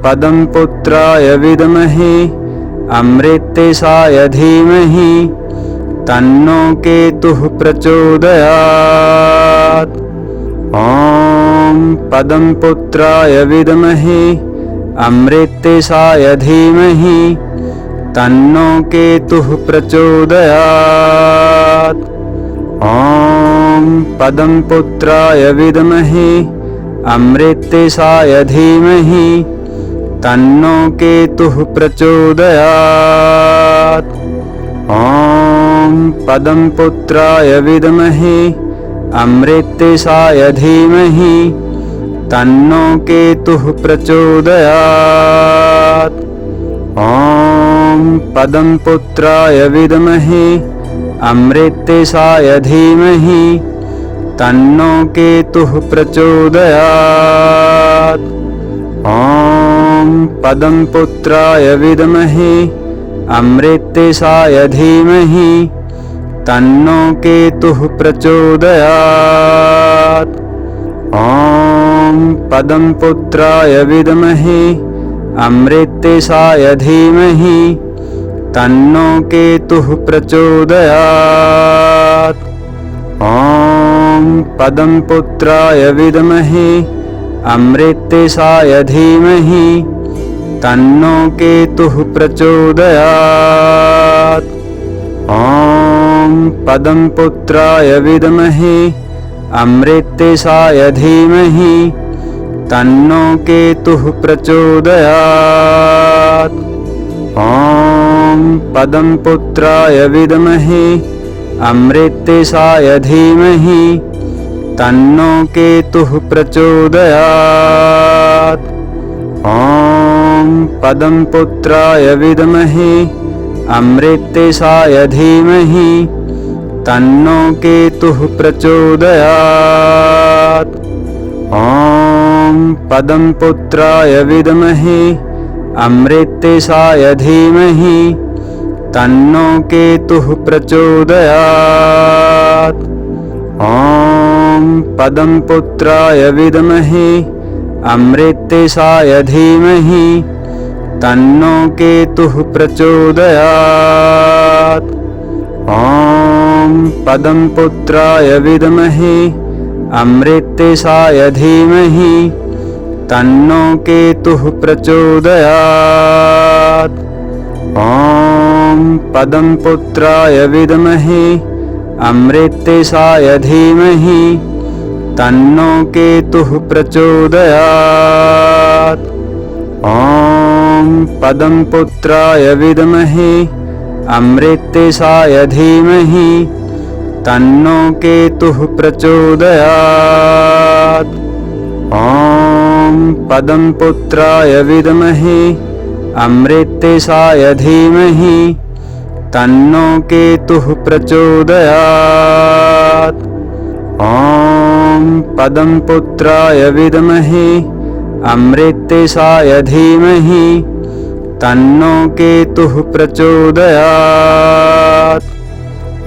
पदम पुत्राय विद्महे अमृतेशाय धीमहि तन्नो केतुः प्रचोदयात्। ॐ पदम पुत्राय विद्महे अमृतेशाय धीमहि तन्नो केतुः प्रचोदयात्। ॐ पदम पुत्राय विद्महे अमृतेशाय धीमहि तन्नो केतुः प्रचोदयात्। ॐ पदम पुत्राय विद्महे अमृतेशाय धीमहि तन्नो केतुः प्रचोदयात्। ॐ पदम पुत्राय विद्महे अमृतेशाय धीमहि तन्नो केतुः प्रचोदयात्। ॐ पदम पुत्राय विद्महे अमृतेशाय धीमहि तन्नो केतुः प्रचोदयात्। ॐ पदम पुत्राय विद्महे अमृतेशाय धीमहि तन्नो केतुः प्रचोदयात्। ॐ पदम पुत्राय विद्महे अमृतेशाय धीमहि तन्नो केतुः प्रचोदयात्। ॐ पदम पुत्राय विद्महे अमृतेशाय धीमहि तन्नो केतुः प्रचोदयात्। ॐ पदम पुत्राय विद्महे अमृतेशाय धीमहि तन्नो केतुः प्रचोदयात्। ॐ पदम पुत्राय विद्महे अमृतेशाय धीमहि तन्नो केतुः प्रचोदयात्। ॐ पदम पुत्राय विद्महे अमृतेशाय धीमहि तन्नो केतुः प्रचोदयात्। ॐ पदम पुत्राय विद्महे अमृतेशाय धीमहि तन्नो केतुः प्रचोदयात्। ॐ पदम पुत्राय विद्महे अमृतेशाय धीमहि तन्नो केतुः प्रचोदयात्। ॐ पदम पुत्राय विद्महे अमृतेशाय धीमहि तन्नो केतुः प्रचोदयात्। ॐ पदम पुत्राय विद्महे अमृतेशाय धीमहि तन्नो केतुः प्रचोदयात्। ॐ पदम पुत्राय विद्महे अमृतेशाय धीमहि तन्नो केतुः प्रचोदयात्। ॐ पदम पुत्राय विद्महे अमृतेशाय धीमहि तन्नो केतुः प्रचोदयात्।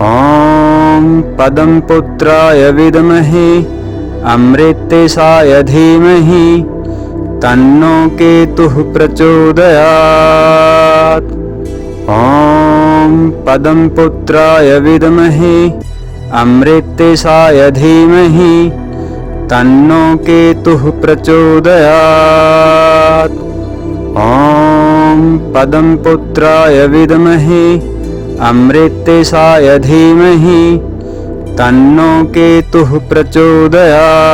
ॐ पदम पुत्राय विद्महे अमृतेशाय धीमहि तन्नो केतुः प्रचोदयात्। ॐ पदम पुत्राय विद्महे अमृतेशाय धीमहि तन्नो केतुः प्रचोदयात्। ॐ पदम पुत्राय विद्महे अमृतेशाय धीमहि तन्नो केतुः प्रचोदयात्।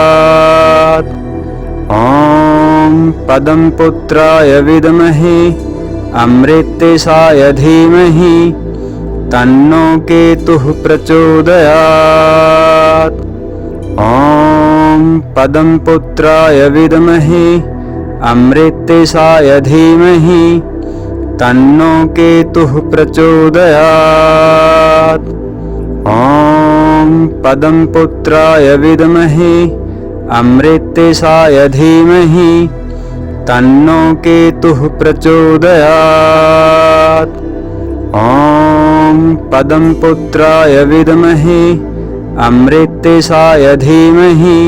ॐ पदम पुत्राय विद्महे अमृतेशाय धीमहि तन्नो केतुः प्रचोदयात्। ॐ पदम पुत्राय विद्महे अमृतेशाय धीमहि तन्नो केतुः प्रचोदयात्। ॐ पदम पुत्राय विद्महे अमृतेशाय धीमहि तन्नो केतुः प्रचोदयात्। ॐ पदम पुत्राय विद्महे अमृतेशाय धीमहि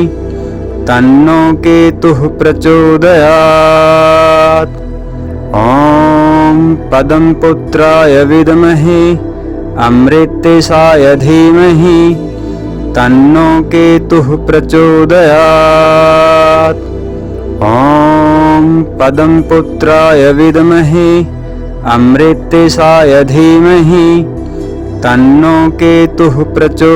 तन्नो केतुः प्रचोदयात्। ॐ पदमपुत्राय विद्महे अमृतेशाय धीमहि तन्नो केतुः प्रचोदयात्। ॐ पदमपुत्राय विद्महे अमृतेशाय धीमहि तन्नो केतुः प्रचोदयात्।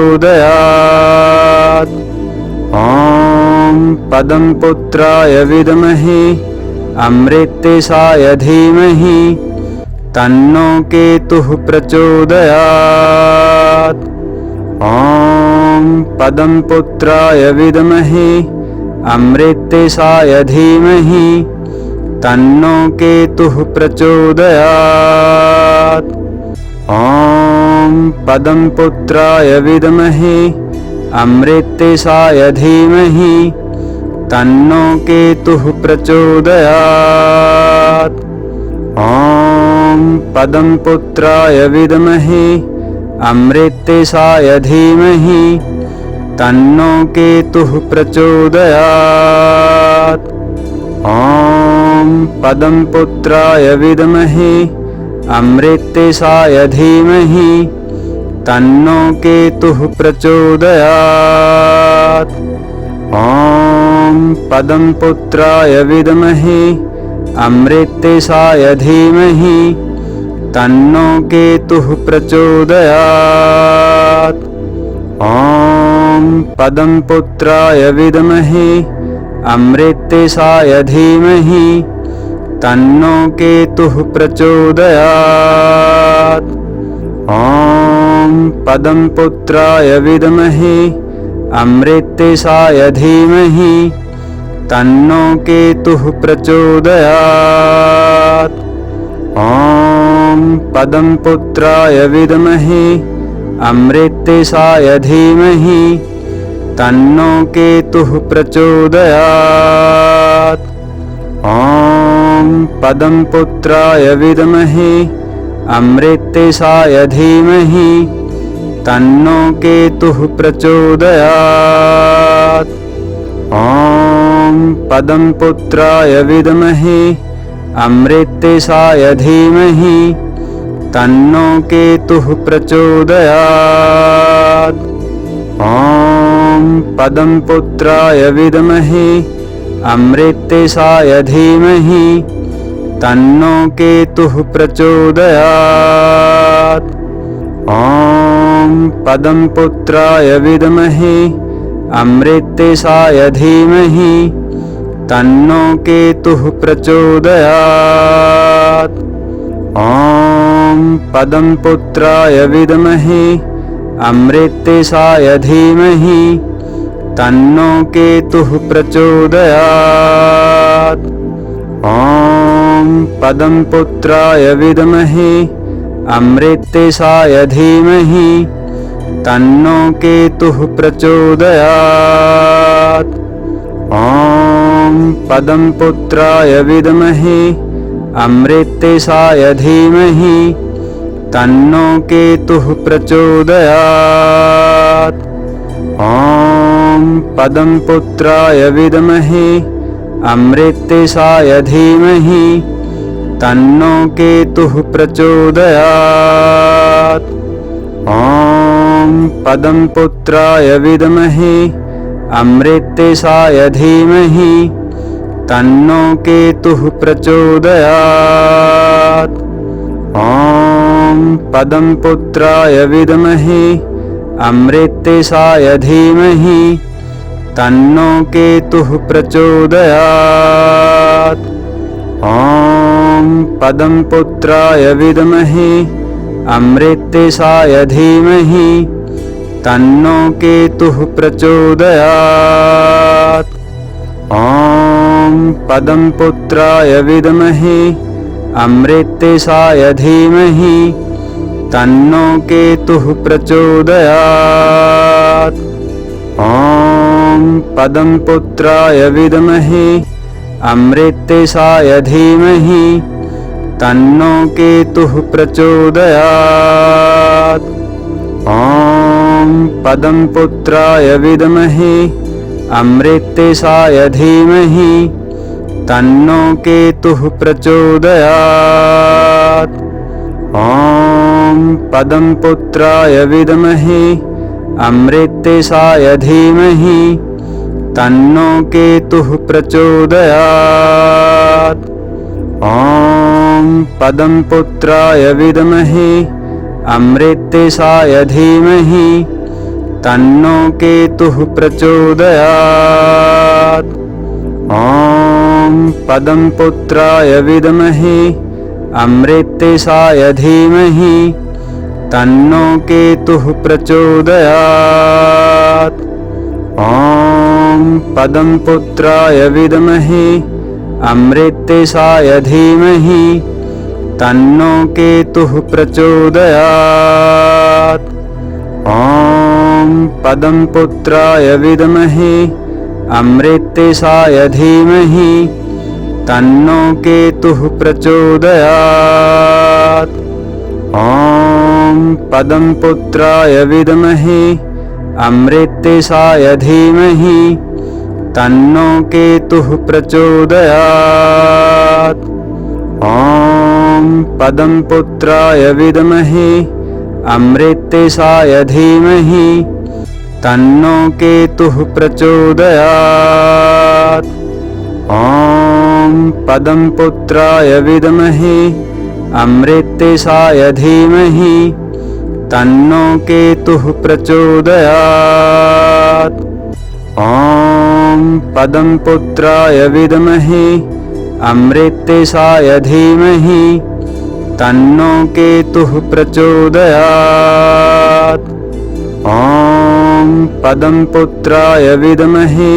ॐ पदमपुत्राय विद्महे अमृतेशाय धीमहि तन्नो केतुः प्रचोदयात्। ॐ पदमपुत्राय विद्महे अमृतेशाय धीमहि तन्नो केतुः प्रचोदयात्। ॐ पदमपुत्राय विद्महे अमृतेशाय धीमहि तन्नो केतुः प्रचोदयात्। ॐ पदमपुत्राय विद्महे अमृतेशाय धीमहि तन्नो केतुः प्रचोदयात्। ॐ पदमपुत्राय विद्महे अमृतेशाय धीमहि तन्नो केतुः प्रचोदयात्। ॐ पदमपुत्राय विद्महे अमृतेशाय धीमहि तन्नो केतुः प्रचोदयात्। ॐ पदमपुत्राय विद्महे अमृतेशाय धीमहि तन्नो केतुः प्रचोदयात्। ॐ पदमपुत्राय विद्महे अमृतेशाय धीमहि तन्नो केतुः प्रचोदयात्। ॐ पदमपुत्राय विद्महे अमृतेशाय धीमहि तन्नो केतुः प्रचोदयात्। ॐ पदमपुत्राय विद्महे अमृतेशाय धीमहि तन्नो केतुः प्रचोदयात्। ॐ पदमपुत्राय विद्महे अमृतेशाय धीमहि तन्नो केतुः प्रचोदयात्। ॐ पदमपुत्राय विद्महे अमृतेशाय धीमहि तन्नो केतुः प्रचोदयात्। ॐ पदमपुत्राय विद्महे अमृतेशाय धीमहि तन्नो केतुः प्रचोदयात्। ॐ पदमपुत्राय विद्महे अमृतेशाय धीमहि तन्नो केतुः प्रचोदयात्। ॐ पदमपुत्राय विद्महे अमृतेशाय धीमहि तन्नो केतुः प्रचोदयात्। ॐ पदमपुत्राय विद्महे अमृतेशाय धीमहि तन्नो केतुः प्रचोदयात्। ॐ पदमपुत्राय विद्महे अमृतेशाय धीमहि तन्नो केतुः प्रचोदयात्। ॐ पदमपुत्राय विद्महे अमृतेशाय धीमहि तन्नो केतुः प्रचोदयात्। ॐ पदमपुत्राय विद्महे अमृतेशाय धीमहि तन्नो केतुः प्रचोदयात्। ॐ पदमपुत्राय विद्महे अमृतेशाय धीमहि तन्नो केतुः प्रचोदयात्। ॐ पदमपुत्राय विद्महे अमृतेशाय धीमहि तन्नो केतुः प्रचोदयात्। ॐ पदमपुत्राय विद्महे अमृतेशाय धीमहि तन्नो केतुः प्रचोदयात्। ॐ पदमपुत्राय विद्महे अमृतेशाय धीमहि तन्नो केतुः प्रचोदयात्। ॐ पद्मपुत्राय विद्महे अमृतेशाय धीमहि तन्नो केतुः प्रचोदयात्। ॐ पद्मपुत्राय विद्महे अमृतेशाय धीमहि तन्नो केतुः प्रचोदयात्। ॐ पद्मपुत्राय विद्महे अमृतेशाय धीमहि तन्नो केतुः प्रचोदयात्। ॐ पद्मपुत्राय विद्महे अमृतेशाय धीमहि तन्नो केतुः प्रचोदयात्। ॐ पद्मपुत्राय विद्महे अमृतेशाय धीमहि तन्नो केतुः प्रचोदयात्। ॐ पद्मपुत्राय विद्महे अमृतेशाय धीमहि तन्नो केतुः प्रचोदयात्। ॐ पद्मपुत्राय विद्महे अमृतेशाय धीमहि तन्नो केतुः प्रचोदयात्। ॐ पद्मपुत्राय विद्महे अमृतेशाय धीमहि तन्नो केतुः प्रचोदयात्। ॐ पद्मपुत्राय विद्महे अमृतेशाय धीमहि तन्नो केतुः प्रचोदयात्। ॐ पद्मपुत्राय विद्महे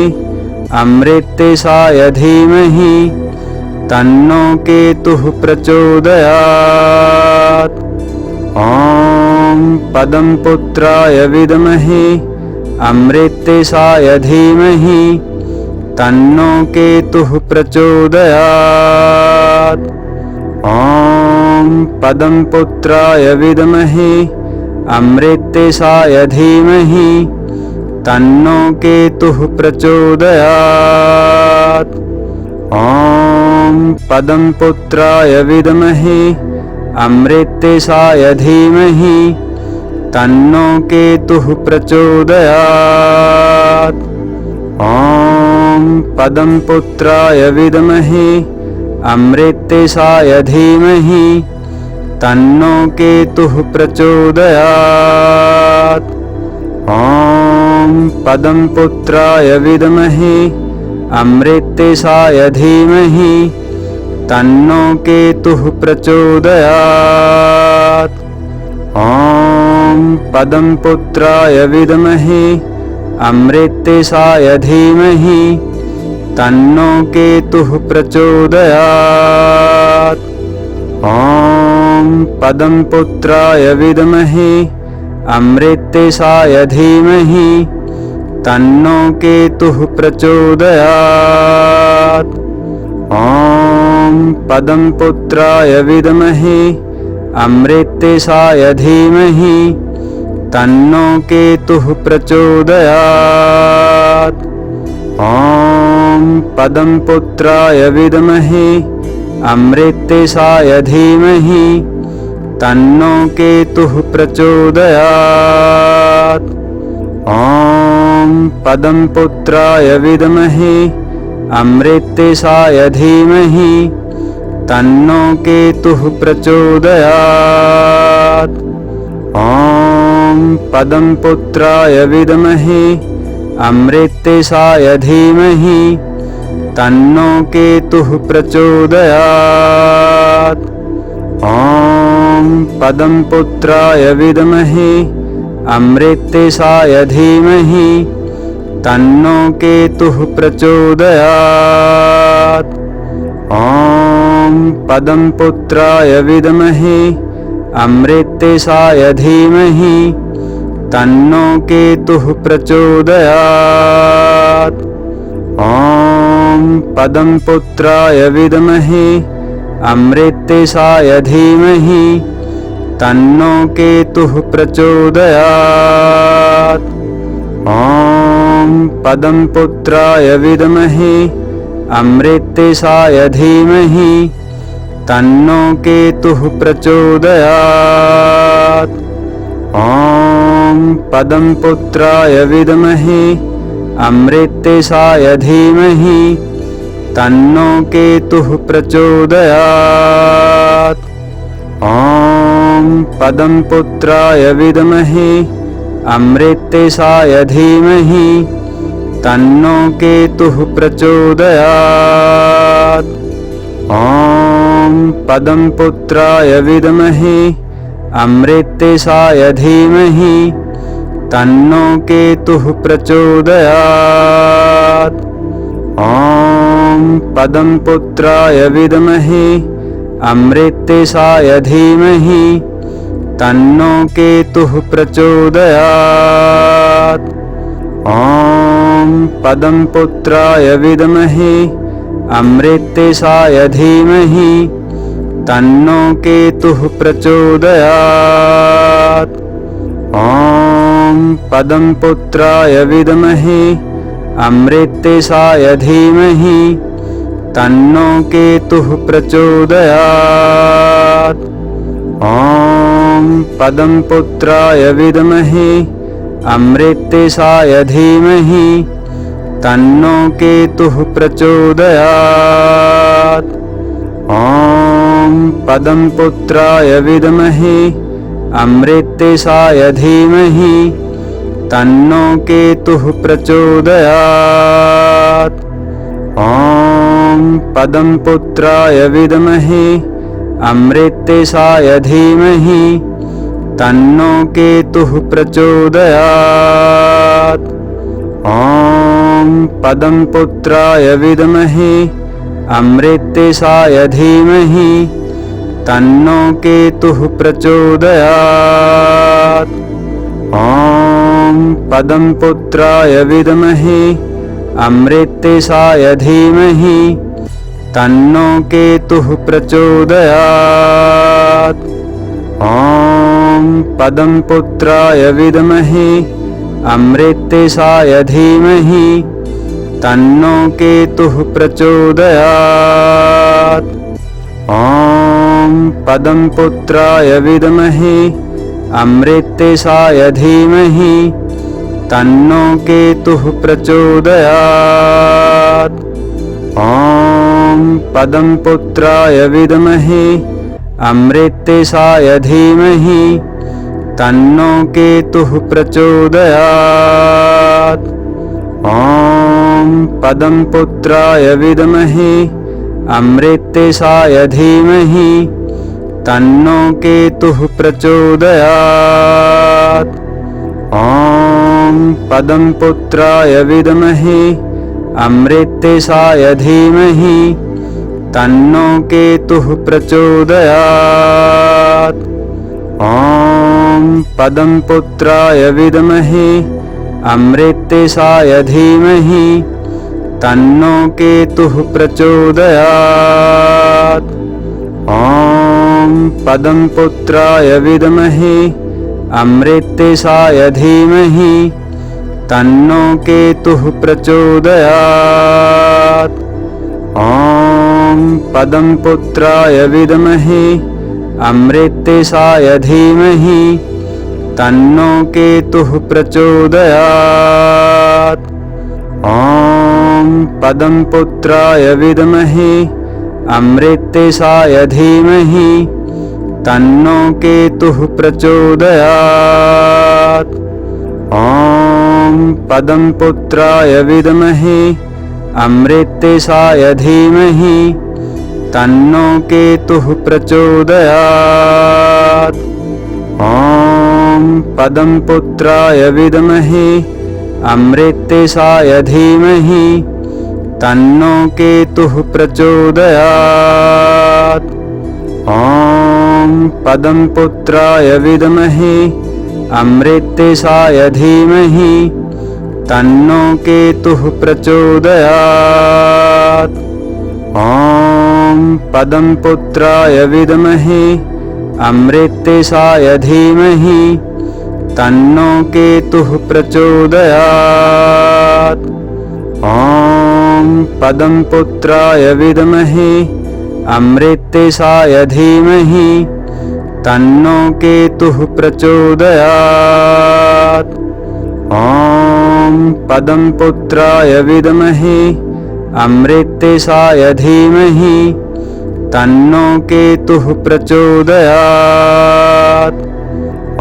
अमृतेशाय धीमहि तन्नो केतुः प्रचोदयात्। ॐ पद्मपुत्राय विद्महे अमृतेशाय धीमहि तन्नो केतुः प्रचोदयात्। ॐ पद्मपुत्राय विद्महे अमृतेशाय धीमहि तन्नो केतुः प्रचोदयात्। ॐ पद्मपुत्राय विद्महे अमृतेशाय धीमहि तन्नो केतुः प्रचोदयात्। ॐ पद्मपुत्राय विद्महे अमृतेशाय धीमहि तन्नो केतुः प्रचोदयात्। ॐ पद्मपुत्राय विद्महे अमृतेशाय धीमहि तन्नो केतुः प्रचोदयात्। ॐ पद्मपुत्राय विद्महे अमृतेशाय धीमहि तन्नो केतुः प्रचोदयात्। ॐ पद्मपुत्राय विद्महे अमृतेशाय धीमहि तन्नो केतुः प्रचोदयात्। ॐ पद्मपुत्राय विद्महे अमृतेशाय धीमहि तन्नो केतुः प्रचोदयात्। ॐ पद्मपुत्राय विद्महे अमृतेशाय धीमहि तन्नो केतुः प्रचोदयात्। ॐ पद्मपुत्राय विद्महे अमृतेशाय धीमहि तन्नो केतुः प्रचोदयात्। ॐ पद्मपुत्राय विद्महे अमृतेशाय धीमहि तन्नो केतुः प्रचोदयात्। ॐ पद्मपुत्राय विद्महे अमृतेशाय धीमहि तन्नो केतुः प्रचोदयात्। ॐ पद्मपुत्राय विद्महे अमृतेशाय धीमहि तन्नो केतुः प्रचोदयात्। ॐ पद्मपुत्राय विद्महे अमृतेशाय धीमहि तन्नो केतुः प्रचोदयात्। ॐ पद्मपुत्राय विद्महे अमृतेशाय धीमहि तन्नो केतुः प्रचोदयात्। ॐ पद्मपुत्राय विद्महे अमृतेशाय धीमहि तन्नो केतुः प्रचोदयात्। ॐ पद्मपुत्राय विद्महे अमृतेशाय धीमहि तन्नो केतुः प्रचोदयात्। ॐ पद्मपुत्राय विद्महे अमृतेशाय धीमहि तन्नो केतुः प्रचोदयात्। ॐ पद्मपुत्राय विद्महे अमृतेशाय धीमहि तन्नो केतुः प्रचोदयात्। ॐ पद्मपुत्राय विद्महे अमृतेशाय धीमहि तन्नो केतुः प्रचोदयात्। ॐ पद्मपुत्राय विद्महे अमृतेशाय धीमहि तन्नो केतुः प्रचोदयात्। ॐ पद्मपुत्राय विद्महे अमृतेशाय धीमहि तन्नो केतुः प्रचोदयात्। ॐ पद्मपुत्राय विद्महे अमृतेशाय धीमहि तन्नो केतुः प्रचोदयात्। ॐ पद्मपुत्राय विद्महे अमृतेशाय धीमहि तन्नो केतुः प्रचोदयात्। ॐ पद्मपुत्राय विद्महे अमृतेशाय धीमहि तन्नो केतुः प्रचोदयात्। ॐ पद्मपुत्राय विद्महे अमृतेशाय धीमहि तन्नो केतुः प्रचोदयात्। ॐ पद्मपुत्राय विद्महे अमृतेशाय धीमहि तन्नो केतुः प्रचोदयात्। ॐ पद्मपुत्राय विद्महे अमृतेशाय धीमहि तन्नो केतुः प्रचोदयात्। ॐ पद्मपुत्राय विद्महे अमृतेशाय धीमहि तन्नो केतुः प्रचोदयात्। ॐ पद्मपुत्राय विद्महे अमृतेशाय धीमहि तन्नो केतुः प्रचोदयात्। ॐ पद्मपुत्राय विद्महे अमृतेशाय धीमहि तन्नो केतुः प्रचोदयात्। ॐ पद्मपुत्राय विद्महे अमृतेशाय धीमहि तन्नो केतुः प्रचोदयात्। ॐ पद्मपुत्राय विद्महे अमृतेशाय धीमहि तन्नो केतुः प्रचोदयात्। ॐ पद्मपुत्राय विद्महे अमृतेशाय धीमहि तन्नो केतुः प्रचोदयात्। ॐ पद्मपुत्राय विद्महे अमृतेशाय धीमहि तन्नो केतुः प्रचोदयात्। ॐ पद्मपुत्राय विद्महे अमृतेशाय धीमहि तन्नो केतुः प्रचोदयात्। ॐ पद्मपुत्राय विद्महे अमृतेशाय धीमहि तन्नो केतुः प्रचोदयात्। ॐ पद्मपुत्राय विद्महे अमृतेशाय धीमहि तन्नो केतुः प्रचोदयात्। ॐ पद्मपुत्राय विद्महे अमृतेशाय धीमहि तन्नो केतुः प्रचोदयात्। ॐ पदम पुत्राय विद्महे अमृतेशाय धीमहि तन्नो केतुः प्रचोदयात्। ॐ पदम पुत्राय विद्महे अमृतेशाय धीमहि तन्नो केतुः प्रचोदयात्।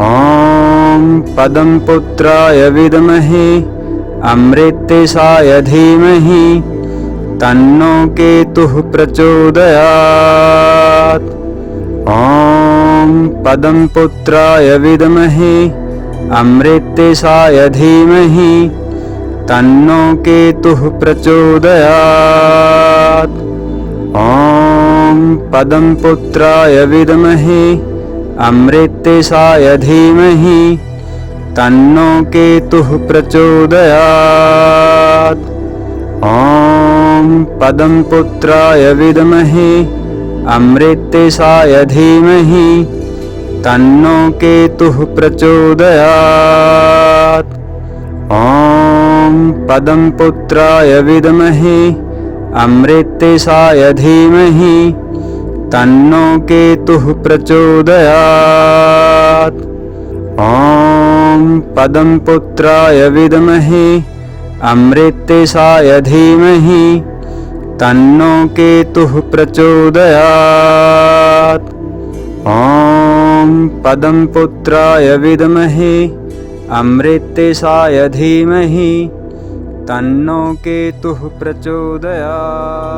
ॐ पदम पुत्राय विद्महे अमृतेशाय धीमहि तन्नो केतुः प्रचोदयात्। ॐ पदम पुत्राय विद्महे अमृतेशाय धीमहि तन्नो केतुः प्रचोदयात्। ॐ पदम पुत्राय विद्महे अमृतेशाय धीमहि तन्नो केतुः प्रचोदयात्। ॐ पदम पुत्राय विद्महे अमृतेशाय धीमहि तन्नो केतुः प्रचोदयात्। ॐ पदम पुत्राय विद्महे अमृतेशाय धीमहि तन्नो केतुः प्रचोदयात्। ॐ पदम पुत्राय विद्महे अमृतेशाय धीमहि तन्नो केतुः प्रचोदयात्। ॐ पदम पुत्राय विद्महे अमृतेशाय धीमहि तन्नो केतुः प्रचोदयात्।